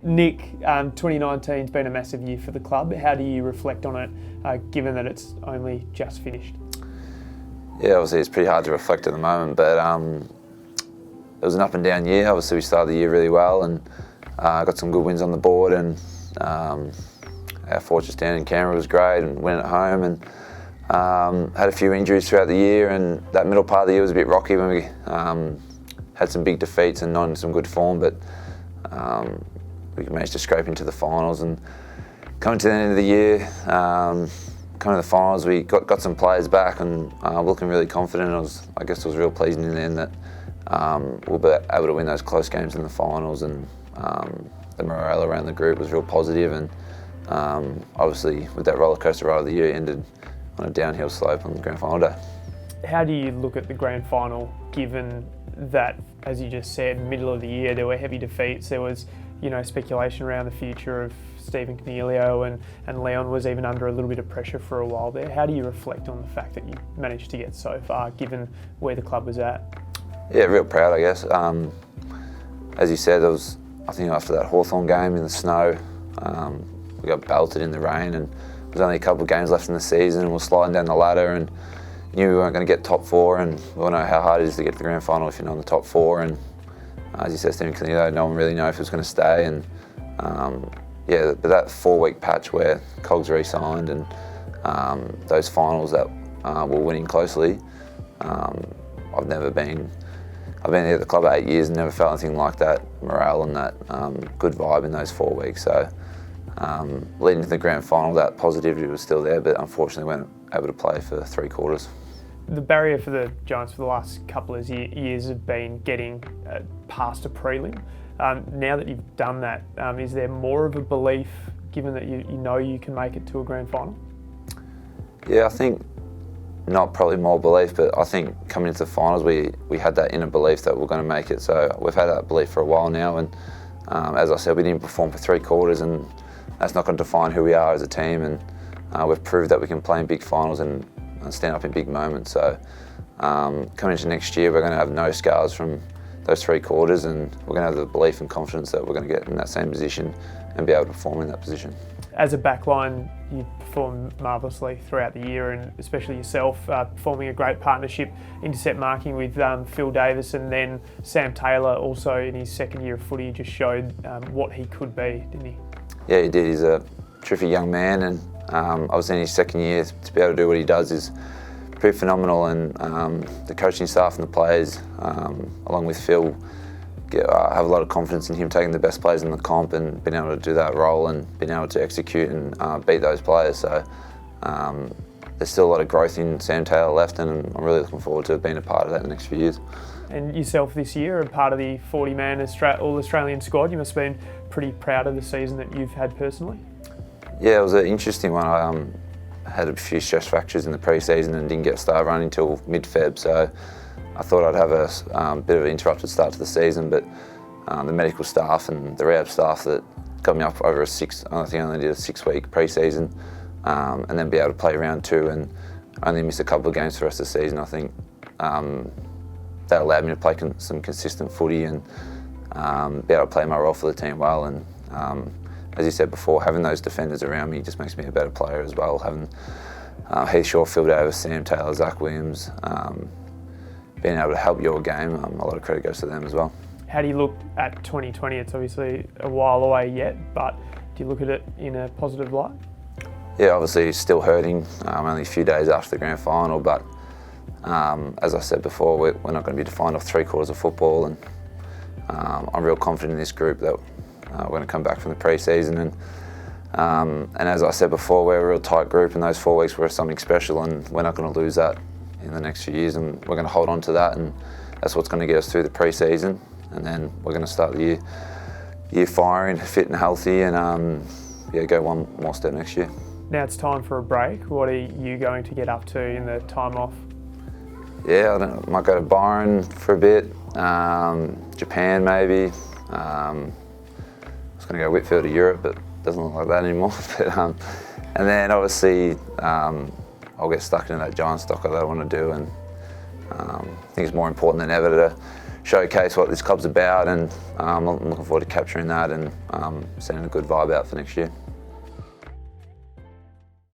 Nick, 2019's been a massive year for the club. How do you reflect on it, given that it's only just finished? Yeah, obviously it's pretty hard to reflect at the moment, but it was an up and down year. Obviously we started the year really well and got some good wins on the board, and our fortress down in Canberra was great and winning at home, and had a few injuries throughout the year, and that middle part of the year was a bit rocky when we had some big defeats and not in some good form, but we managed to scrape into the finals. And coming to the end of the year, coming to the finals, we got some players back and looking really confident. I guess it was real pleasing in the end that we'll be able to win those close games in the finals, and the morale around the group was real positive. And obviously with that roller coaster ride of the year, it ended on a downhill slope on the grand final day. How do you look at the grand final, given that, as you just said, middle of the year there were heavy defeats, there was speculation around the future of Stephen Cornelio, and Leon was even under a little bit of pressure for a while there. How do you reflect on the fact that you managed to get so far, given where the club was at? Yeah, real proud, I guess. As you said, I think after that Hawthorn game in the snow, we got belted in the rain, and there was only a couple of games left in the season, and we were sliding down the ladder and knew we weren't going to get top four, and we all know how hard it is to get to the grand final if you're not in the top four. And as you said, Stephen Cornelio, no one really knew if he was going to stay. And yeah, but that 4-week patch where Cogs re-signed and those finals that we're winning closely, I've been here at the club 8 years and never felt anything like that morale and that good vibe in those 4 weeks. So leading to the grand final, that positivity was still there, but unfortunately weren't able to play for 3 quarters. The barrier for the Giants for the last couple of years have been getting past a prelim. Now that you've done that, is there more of a belief, given that you know you can make it to a grand final? Yeah, I think not probably more belief, but I think coming into the finals we had that inner belief that we're going to make it. So we've had that belief for a while now, and as I said, we didn't perform for 3 quarters, and that's not going to define who we are as a team. And we've proved that we can play in big finals and stand up in big moments. So coming into next year, we're going to have no scars from those 3 quarters, and we're going to have the belief and confidence that we're going to get in that same position and be able to perform in that position. As a backline, you performed marvellously throughout the year, and especially yourself, forming a great partnership, intercept marking with Phil Davis, and then Sam Taylor also in his second year of footy just showed what he could be, didn't he? Yeah, he did. He's a terrific young man, and obviously in his second year to be able to do what he does is pretty phenomenal. And the coaching staff and the players, along with Phil, have a lot of confidence in him taking the best players in the comp and being able to do that role and being able to execute and beat those players. So there's still a lot of growth in Sam Taylor left, and I'm really looking forward to being a part of that in the next few years. And yourself this year, a part of the 40-man All-Australian squad, you must have been pretty proud of the season that you've had personally? Yeah, it was an interesting one. I had a few stress fractures in the pre-season and didn't get started running until mid-Feb, so I thought I'd have a bit of an interrupted start to the season, but the medical staff and the rehab staff that got me up over I think I only did a 6-week pre-season, and then be able to play round 2 and only miss a couple of games for the rest of the season. I think that allowed me to play some consistent footy and be able to play my role for the team well. And as you said before, having those defenders around me just makes me a better player as well. Having Heath Shaw, Phil Davis, Sam Taylor, Zach Williams, being able to help your game, a lot of credit goes to them as well. How do you look at 2020? It's obviously a while away yet, but do you look at it in a positive light? Yeah, obviously still hurting, only a few days after the grand final, but as I said before, we're not going to be defined off 3 quarters of football, and I'm real confident in this group that we're going to come back from the pre-season, and as I said before, we're a real tight group, and those 4 weeks were something special, and we're not going to lose that in the next few years, and we're going to hold on to that, and that's what's going to get us through the pre-season, and then we're going to start the year firing, fit and healthy, and go one more step next year. Now it's time for a break. What are you going to get up to in the time off? Yeah, I might go to Byron for a bit, Japan maybe. I was going to go Whitfield to Europe, but it doesn't look like that anymore. And then obviously I'll get stuck into that Giant stock that I want to do, and I think it's more important than ever to showcase what this club's about, and I'm looking forward to capturing that and sending a good vibe out for next year.